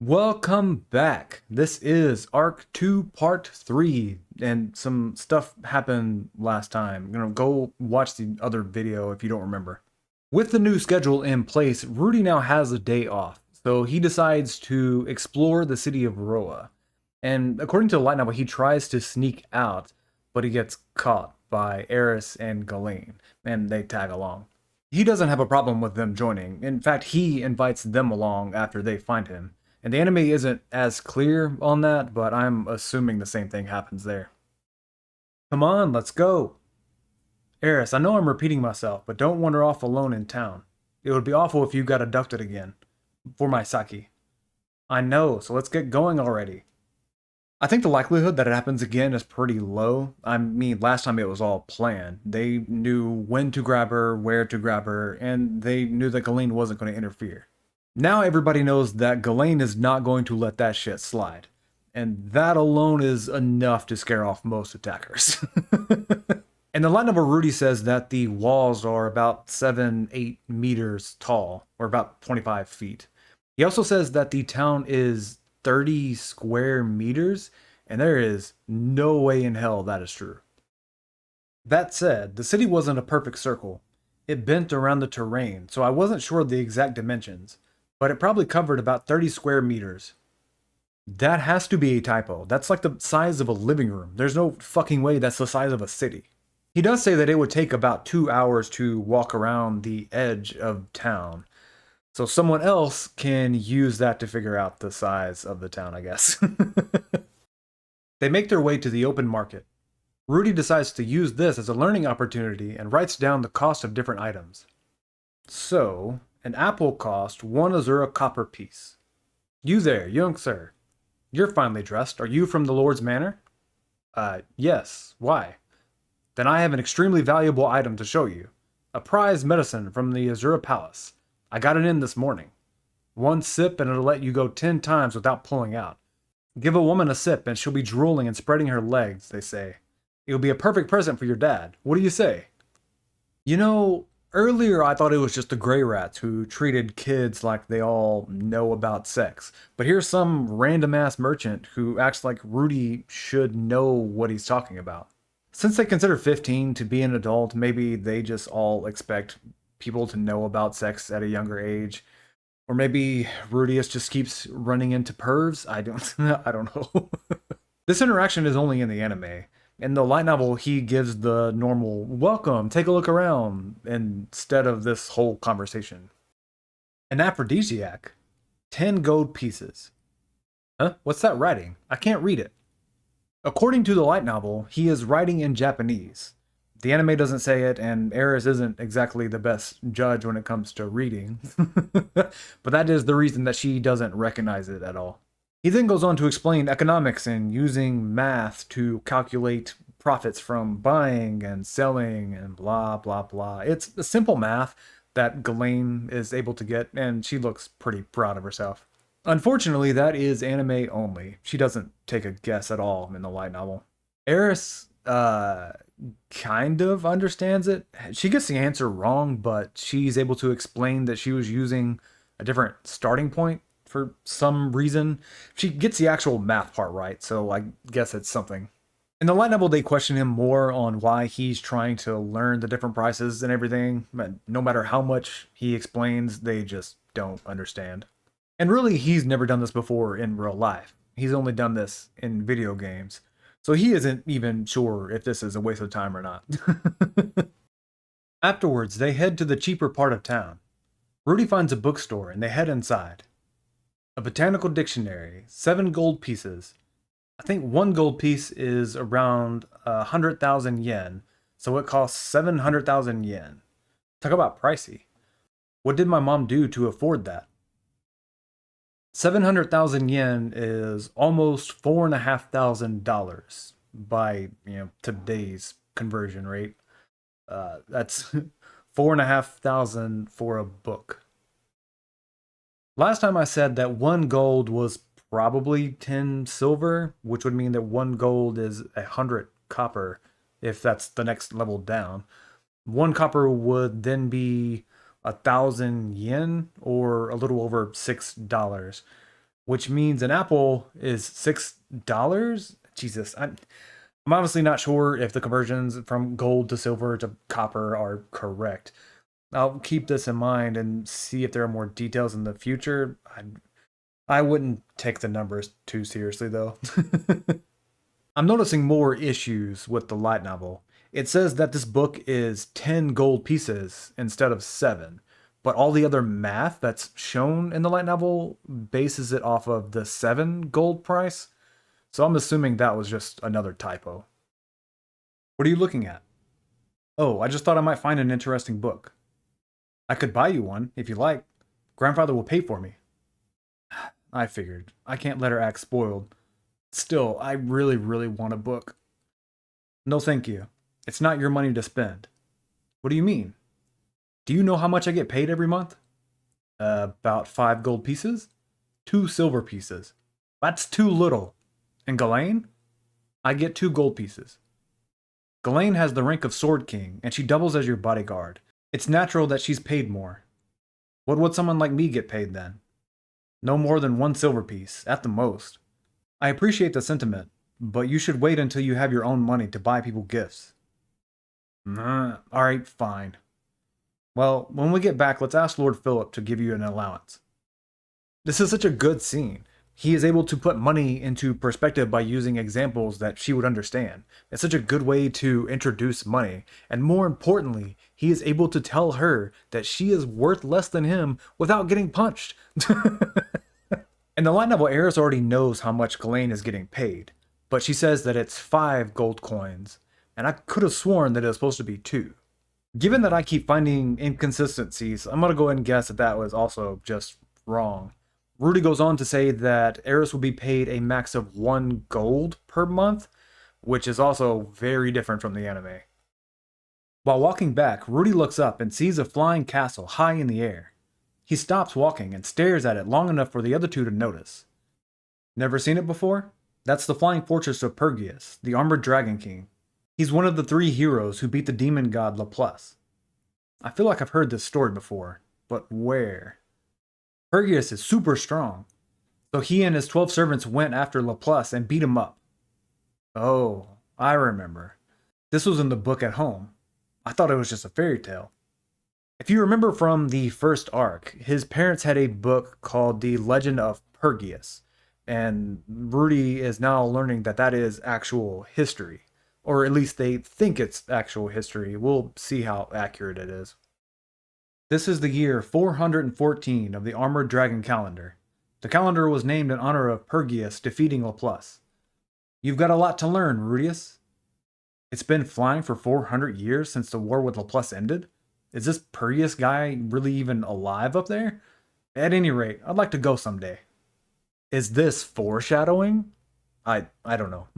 Welcome back. This is Arc 2 Part 3, and some stuff happened last time. Go watch the other video if you don't remember. With the new schedule in place, Rudy now has a day off, so he decides to explore the city of Roa. And according to the light novel, he tries to sneak out, but he gets caught by Eris and Ghislaine, and they tag along. He doesn't have a problem with them joining. In fact, he invites them along after they find him. And the anime isn't as clear on that, but I'm assuming the same thing happens there. Come on, let's go. Eris, I know I'm repeating myself, but don't wander off alone in town. It would be awful if you got abducted again. For my Saki. I know, so let's get going already. I think the likelihood that it happens again is pretty low. I mean, last time it was all planned. They knew when to grab her, where to grab her, and they knew that Ghislaine wasn't going to interfere. Now everybody knows that Ghislaine is not going to let that shit slide. And that alone is enough to scare off most attackers. And the light novel Rudy says that the walls are about 7-8 meters tall, or about 25 feet. He also says that the town is 30 square meters, and there is no way in hell that is true. That said, the city wasn't a perfect circle. It bent around the terrain, so I wasn't sure of the exact dimensions, but it probably covered about 30 square meters. That has to be a typo. That's like the size of a living room. There's no fucking way that's the size of a city. He does say that it would take about 2 hours to walk around the edge of town. So someone else can use that to figure out the size of the town, I guess. They make their way to the open market. Rudy decides to use this as a learning opportunity and writes down the cost of different items. So, an apple cost 1 Azura copper piece. You there, young sir. You're finely dressed. Are you from the Lord's Manor? Yes. Why? Then I have an extremely valuable item to show you. A prized medicine from the Azura Palace. I got it in this morning. 1 sip and it'll let you go 10 times without pulling out. Give a woman a sip and she'll be drooling and spreading her legs, they say. It'll be a perfect present for your dad. What do you say? You know, earlier I thought it was just the gray rats who treated kids like they all know about sex. But here's some random ass merchant who acts like Rudy should know what he's talking about. Since they consider 15 to be an adult, maybe they just all expect people to know about sex at a younger age. Or maybe Rudius just keeps running into pervs. I don't know. This interaction is only in the anime. In the light novel, he gives the normal welcome, take a look around, instead of this whole conversation. An aphrodisiac. 10 gold pieces. Huh? What's that writing? I can't read it. According to the light novel, he is writing in Japanese. The anime doesn't say it, and Eris isn't exactly the best judge when it comes to reading. But that is the reason that she doesn't recognize it at all. He then goes on to explain economics and using math to calculate profits from buying and selling and blah, blah, blah. It's the simple math that Ghislaine is able to get, and she looks pretty proud of herself. Unfortunately, that is anime only. She doesn't take a guess at all in the light novel. Eris, kind of understands it. She gets the answer wrong, but she's able to explain that she was using a different starting point for some reason. She gets the actual math part right, so I guess it's something. In the light novel, they question him more on why he's trying to learn the different prices and everything. But no matter how much he explains, they just don't understand. And really, he's never done this before in real life. He's only done this in video games. So he isn't even sure if this is a waste of time or not. Afterwards, they head to the cheaper part of town. Rudy finds a bookstore and they head inside. A botanical dictionary, 7 gold pieces. I think 1 gold piece is around 100,000 yen, so it costs 700,000 yen. Talk about pricey. What did my mom do to afford that? 700,000 yen is almost $4,500 by today's conversion rate. That's 4,500 for a book. Last time I said that 1 gold was probably 10 silver, which would mean that 1 gold is 100 copper, if that's the next level down. 1 copper would then be 1,000 yen, or a little over $6. which means an apple is $6. Jesus, I'm obviously not sure if the conversions from gold to silver to copper are correct. I'll keep this in mind and see if there are more details in the future. I wouldn't take the numbers too seriously, though. I'm noticing more issues with the light novel. It says that this book is 10 gold pieces instead of 7, but all the other math that's shown in the light novel bases it off of the 7 gold price. So I'm assuming that was just another typo. What are you looking at? Oh, I just thought I might find an interesting book. I could buy you one if you like. Grandfather will pay for me. I figured. I can't let her act spoiled. Still, I really, really want a book. No, thank you. It's not your money to spend. What do you mean? Do you know how much I get paid every month? About 5 gold pieces? 2 silver pieces. That's too little. And Ghislaine? I get 2 gold pieces. Ghislaine has the rank of Sword King, and she doubles as your bodyguard. It's natural that she's paid more. What would someone like me get paid then? No more than 1 silver piece, at the most. I appreciate the sentiment, but you should wait until you have your own money to buy people gifts. Alright, fine. Well, when we get back, let's ask Lord Philip to give you an allowance. This is such a good scene. He is able to put money into perspective by using examples that she would understand. It's such a good way to introduce money. And more importantly, he is able to tell her that she is worth less than him without getting punched. In the light novel, Eris already knows how much Ghislaine is getting paid, but she says that it's 5 gold coins, and I could have sworn that it was supposed to be 2. Given that I keep finding inconsistencies, I'm gonna go ahead and guess that that was also just wrong. Rudy goes on to say that Eris will be paid a max of 1 gold per month, which is also very different from the anime. While walking back, Rudy looks up and sees a flying castle high in the air. He stops walking and stares at it long enough for the other two to notice. Never seen it before? That's the flying fortress of Pergius, the armored dragon king. He's one of the 3 heroes who beat the demon god Laplace. I feel like I've heard this story before, but where? Pergius is super strong, so he and his 12 servants went after Laplace and beat him up. Oh, I remember. This was in the book at home. I thought it was just a fairy tale. If you remember from the first arc, his parents had a book called The Legend of Pergius, and Rudy is now learning that that is actual history. Or at least they think it's actual history. We'll see how accurate it is. This is the year 414 of the Armored Dragon calendar. The calendar was named in honor of Pergius defeating Laplace. You've got a lot to learn, Rudius. It's been flying for 400 years since the war with Laplace ended? Is this Pergius guy really even alive up there? At any rate, I'd like to go someday. Is this foreshadowing? I don't know.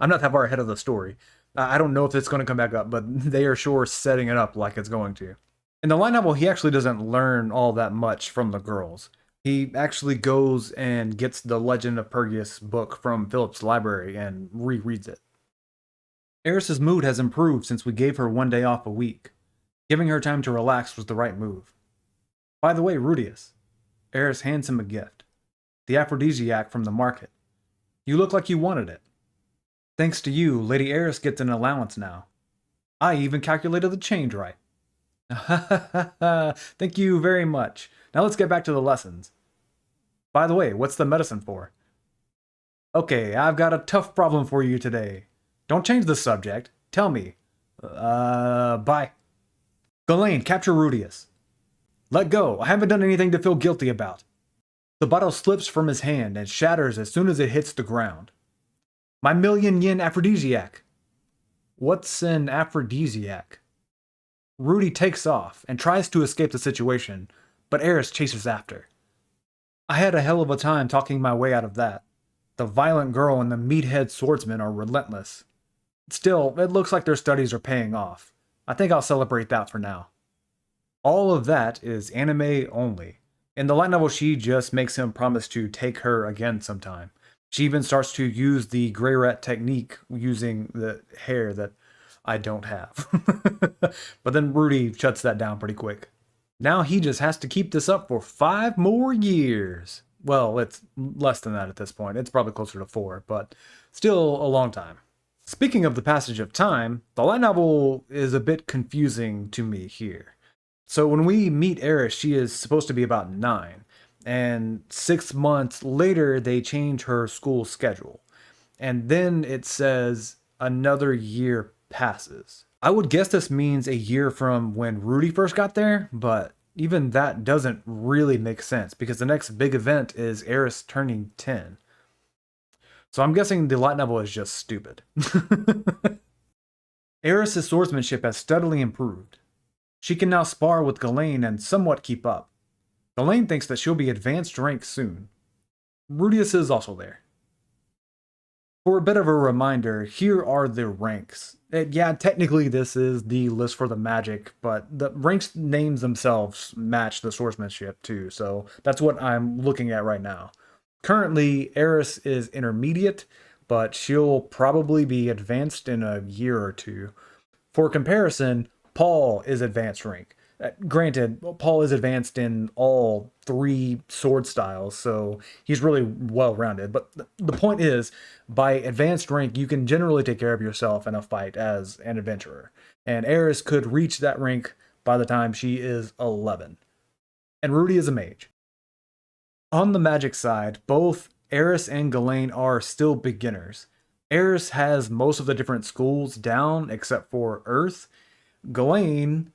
I'm not that far ahead of the story. I don't know if it's going to come back up, but they are sure setting it up like it's going to. In the light novel, he actually doesn't learn all that much from the girls. He actually goes and gets the Legend of Pergius book from Philip's library and rereads it. Eris's mood has improved since we gave her 1 day off a week. Giving her time to relax was the right move. By the way, Rudius. Eris hands him a gift. The aphrodisiac from the market. You look like you wanted it. Thanks to you, Lady Eris gets an allowance now. I even calculated the change right. Thank you very much. Now let's get back to the lessons. By the way, what's the medicine for? Okay, I've got a tough problem for you today. Don't change the subject. Tell me. Bye. Ghislaine, capture Rudius. Let go. I haven't done anything to feel guilty about. The bottle slips from his hand and shatters as soon as it hits the ground. My 1,000,000 yen aphrodisiac. What's an aphrodisiac? Rudy takes off and tries to escape the situation, but Eris chases after. I had a hell of a time talking my way out of that. The violent girl and the meathead swordsman are relentless. Still, it looks like their studies are paying off. I think I'll celebrate that for now. All of that is anime only. In the light novel, she just makes him promise to take her again sometime. She even starts to use the gray rat technique using the hair that I don't have. But then Rudy shuts that down pretty quick. Now he just has to keep this up for 5 more years. Well, it's less than that at this point. It's probably closer to 4, but still a long time. Speaking of the passage of time, the light novel is a bit confusing to me here. So when we meet Eris, she is supposed to be about 9, and 6 months later, they change her school schedule. And then it says another year passes. I would guess this means a year from when Rudy first got there, but even that doesn't really make sense because the next big event is Eris turning 10. So I'm guessing the light novel is just stupid. Eris's swordsmanship has steadily improved. She can now spar with Ghislaine and somewhat keep up. Ghislaine thinks that she'll be advanced rank soon. Rudius is also there. For a bit of a reminder, here are the ranks. Yeah, technically this is the list for the magic, but the ranks names themselves match the swordsmanship too, so that's what I'm looking at right now. Currently, Eris is intermediate, but she'll probably be advanced in a year or two. For comparison, Paul is advanced rank. Granted, Paul is advanced in all 3 sword styles, so he's really well rounded. But the point is, by advanced rank, you can generally take care of yourself in a fight as an adventurer. And Eris could reach that rank by the time she is 11. And Rudy is a mage. On the magic side, both Eris and Ghislaine are still beginners. Eris has most of the different schools down except for Earth. Ghislaine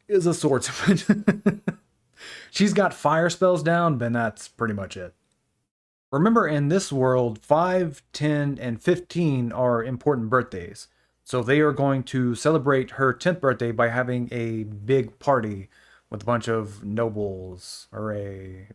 is a swordsman. She's got fire spells down, but that's pretty much it. Remember, in this world, 5, 10, and 15 are important birthdays. So they are going to celebrate her 10th birthday by having a big party with a bunch of nobles. Hooray.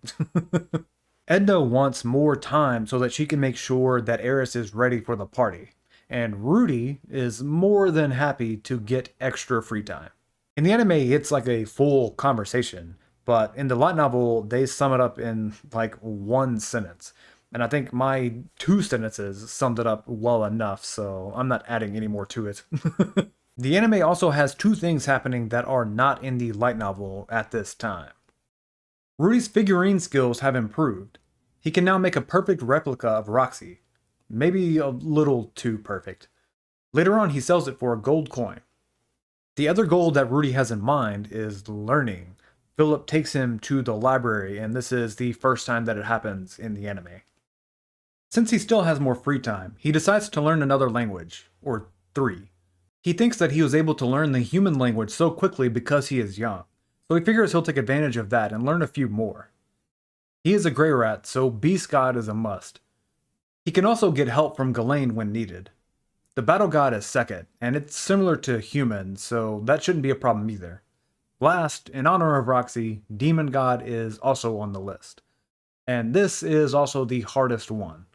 Edna wants more time so that she can make sure that Eris is ready for the party. And Rudy is more than happy to get extra free time. In the anime, it's like a full conversation, but in the light novel, they sum it up in like 1 sentence. And I think my 2 sentences summed it up well enough, so I'm not adding any more to it. The anime also has 2 things happening that are not in the light novel at this time. Rudy's figurine skills have improved. He can now make a perfect replica of Roxy. Maybe a little too perfect. Later on, he sells it for a gold coin. The other goal that Rudy has in mind is learning. Philip takes him to the library, and this is the first time that it happens in the anime. Since he still has more free time, he decides to learn another language, or 3. He thinks that he was able to learn the human language so quickly because he is young, so he figures he'll take advantage of that and learn a few more. He is a Grey Rat, so Beast God is a must. He can also get help from Ghislaine when needed. The Battle God is second, and it's similar to human, so that shouldn't be a problem either. Last, in honor of Roxy, Demon God is also on the list. And this is also the hardest one.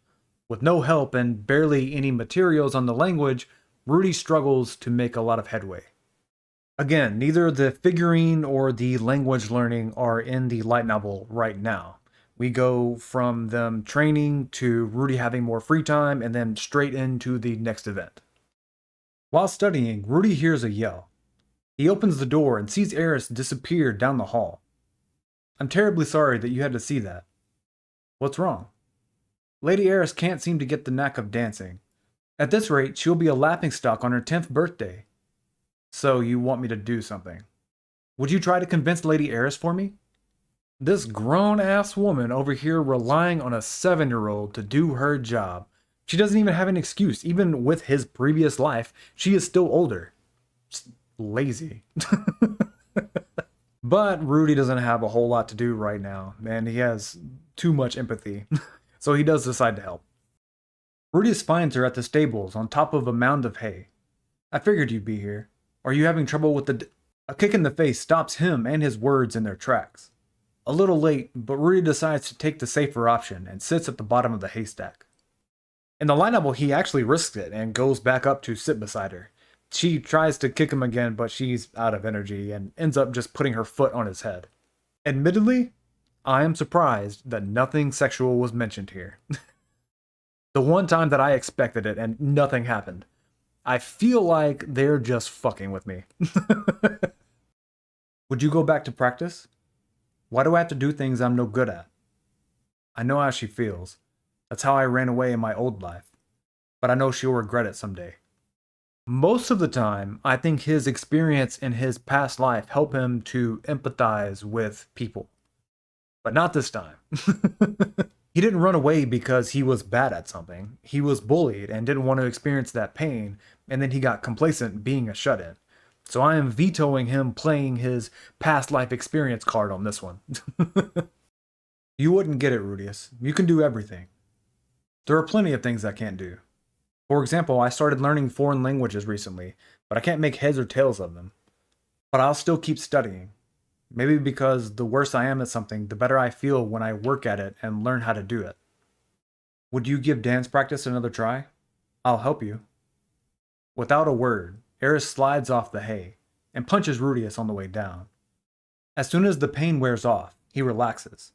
With no help and barely any materials on the language, Rudy struggles to make a lot of headway. Again, neither the figurine or the language learning are in the light novel right now. We go from them training to Rudy having more free time and then straight into the next event. While studying, Rudy hears a yell. He opens the door and sees Eris disappear down the hall. I'm terribly sorry that you had to see that. What's wrong? Lady Eris can't seem to get the knack of dancing. At this rate, she'll be a laughingstock on her 10th birthday. So you want me to do something. Would you try to convince Lady Eris for me? This grown-ass woman over here relying on a 7-year-old to do her job. She doesn't even have an excuse. Even with his previous life, she is still older. Just lazy. But Rudy doesn't have a whole lot to do right now, and he has too much empathy. So he does decide to help. Rudy finds her at the stables on top of a mound of hay. I figured you'd be here. Are you having trouble with the... A kick in the face stops him and his words in their tracks. A little late, but Rudy decides to take the safer option and sits at the bottom of the haystack. In the light novel, he actually risks it and goes back up to sit beside her. She tries to kick him again, but she's out of energy and ends up just putting her foot on his head. Admittedly, I am surprised that nothing sexual was mentioned here. The one time that I expected it and nothing happened. I feel like they're just fucking with me. Would you go back to practice? Why do I have to do things I'm no good at? I know how she feels. That's how I ran away in my old life. But I know she'll regret it someday. Most of the time, I think his experience in his past life help him to empathize with people. But not this time. He didn't run away because he was bad at something. He was bullied and didn't want to experience that pain, and then he got complacent being a shut in. So I am vetoing him playing his past life experience card on this one. You wouldn't get it, Rudius. You can do everything. There are plenty of things I can't do. For example, I started learning foreign languages recently, but I can't make heads or tails of them. But I'll still keep studying. Maybe because the worse I am at something, the better I feel when I work at it and learn how to do it. Would you give dance practice another try? I'll help you. Without a word, Eris slides off the hay and punches Rudius on the way down. As soon as the pain wears off, he relaxes.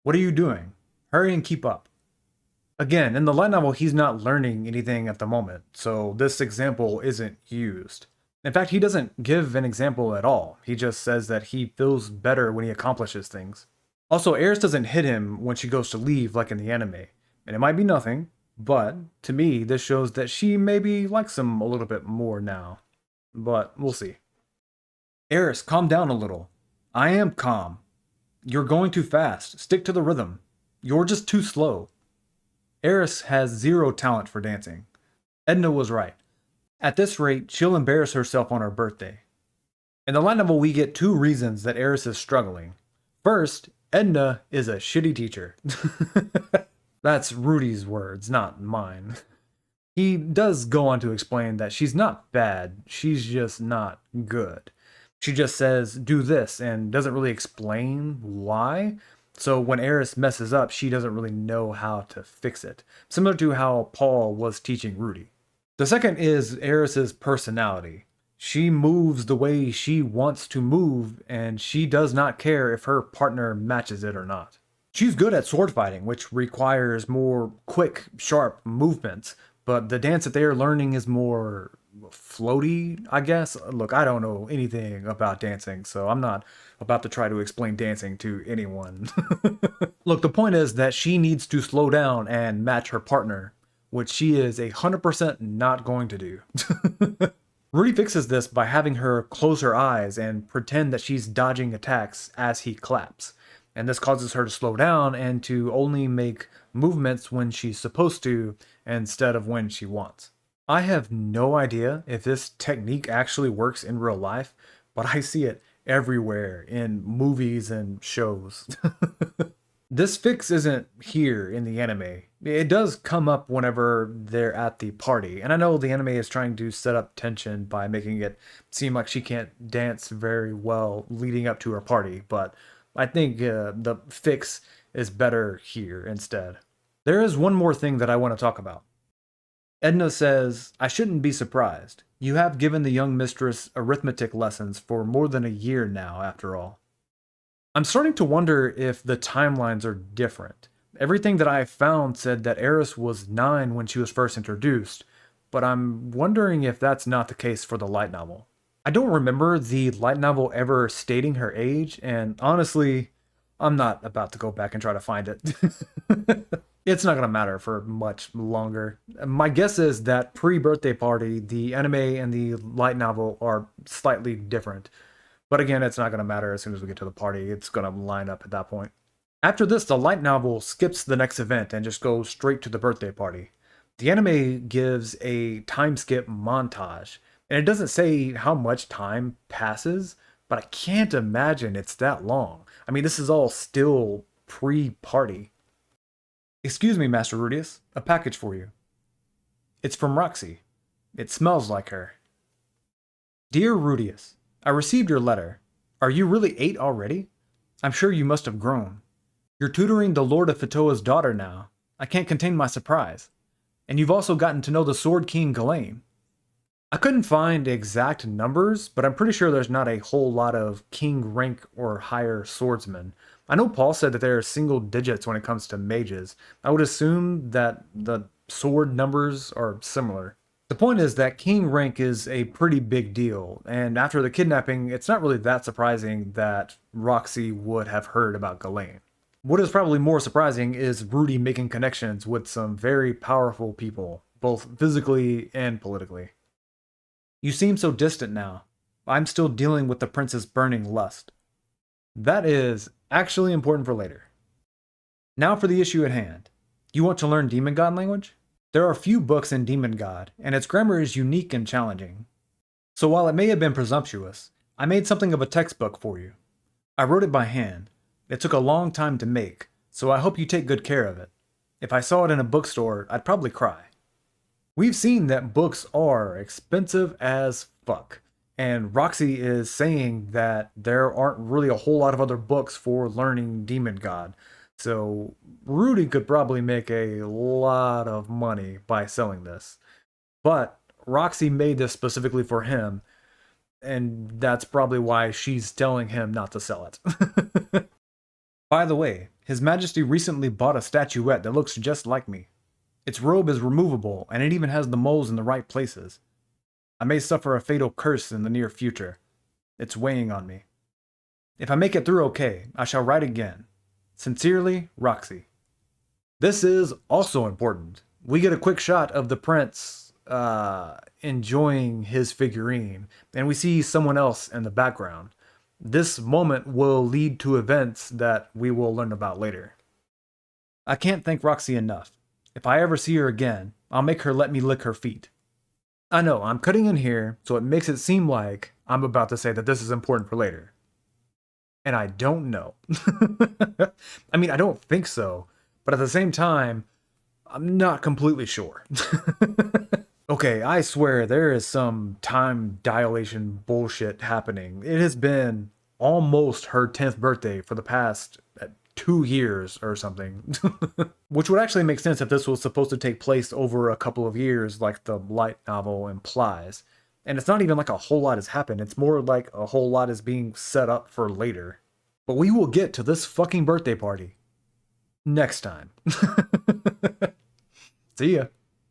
What are you doing? Hurry and keep up. Again, in the light novel, he's not learning anything at the moment, so this example isn't used. In fact, he doesn't give an example at all. He just says that he feels better when he accomplishes things. Also, Eris doesn't hit him when she goes to leave like in the anime. And it might be nothing, but to me, this shows that she maybe likes him a little bit more now. But we'll see. Eris, calm down a little. I am calm. You're going too fast. Stick to the rhythm. You're just too slow. Eris has zero talent for dancing. Edna was right. At this rate, she'll embarrass herself on her birthday. In the light novel, we get two reasons that Eris is struggling. First, Edna is a shitty teacher. That's Rudy's words, not mine. He does go on to explain that she's not bad, she's just not good. She just says, do this, and doesn't really explain why. So when Eris messes up, she doesn't really know how to fix it. Similar to how Paul was teaching Rudy. The second is Eris's personality. She moves the way she wants to move, and she does not care if her partner matches it or not. She's good at sword fighting, which requires more quick, sharp movements, but the dance that they are learning is more floaty, I guess. Look, I don't know anything about dancing, so I'm not about to try to explain dancing to anyone. Look, the point is that she needs to slow down and match her partner, which she is 100% not going to do. Rudy fixes this by having her close her eyes and pretend that she's dodging attacks as he claps. And this causes her to slow down and to only make movements when she's supposed to instead of when she wants. I have no idea if this technique actually works in real life, but I see it everywhere in movies and shows. This fix isn't here in the anime. It does come up whenever they're at the party, and I know the anime is trying to set up tension by making it seem like she can't dance very well leading up to her party, but I think the fix is better here instead. There is one more thing that I want to talk about. Edna says, I shouldn't be surprised. You have given the young mistress arithmetic lessons for more than a year now, after all. I'm starting to wonder if the timelines are different. Everything that I found said that Eris was 9 when she was first introduced, but I'm wondering if that's not the case for the light novel. I don't remember the light novel ever stating her age, and honestly, I'm not about to go back and try to find it. It's not going to matter for much longer. My guess is that pre-birthday party, the anime and the light novel are slightly different. But again, it's not going to matter as soon as we get to the party. It's going to line up at that point. After this, the light novel skips the next event and just goes straight to the birthday party. The anime gives a time skip montage, and it doesn't say how much time passes, but I can't imagine it's that long. I mean, this is all still pre-party. Excuse me, Master Rudius, a package for you. It's from Roxy. It smells like her. Dear Rudius, I received your letter. Are you really 8 already? I'm sure you must have grown. You're tutoring the Lord of Fatoa's daughter now. I can't contain my surprise. And you've also gotten to know the Sword King Ghislaine. I couldn't find exact numbers, but I'm pretty sure there's not a whole lot of king rank or higher swordsmen. I know Paul said that there are single digits when it comes to mages. I would assume that the sword numbers are similar. The point is that king rank is a pretty big deal, and after the kidnapping, it's not really that surprising that Roxy would have heard about Ghislaine. What is probably more surprising is Rudy making connections with some very powerful people, both physically and politically. You seem so distant now. I'm still dealing with the prince's burning lust. That is actually important for later. Now for the issue at hand. You want to learn Demon God language? There are few books in Demon God, and its grammar is unique and challenging. So while it may have been presumptuous, I made something of a textbook for you. I wrote it by hand. It took a long time to make, so I hope you take good care of it. If I saw it in a bookstore, I'd probably cry. We've seen that books are expensive as fuck, and Roxy is saying that there aren't really a whole lot of other books for learning Demon God, so Rudy could probably make a lot of money by selling this. But Roxy made this specifically for him, and that's probably why she's telling him not to sell it. By the way, His Majesty recently bought a statuette that looks just like me. Its robe is removable, and it even has the moles in the right places. I may suffer a fatal curse in the near future. It's weighing on me. If I make it through okay, I shall write again. Sincerely, Roxy. This is also important. We get a quick shot of the prince enjoying his figurine, and we see someone else in the background. This moment will lead to events that we will learn about later. I can't thank Roxy enough. If I ever see her again, I'll make her let me lick her feet. I know, I'm cutting in here, so it makes it seem like I'm about to say that this is important for later. And I don't know. I mean, I don't think so, but at the same time, I'm not completely sure. Okay, I swear there is some time dilation bullshit happening. It has been almost her 10th birthday for the past 2 years or something. Which would actually make sense if this was supposed to take place over a couple of years, like the light novel implies. And it's not even like a whole lot has happened, it's more like a whole lot is being set up for later. But we will get to this fucking birthday party next time. See ya.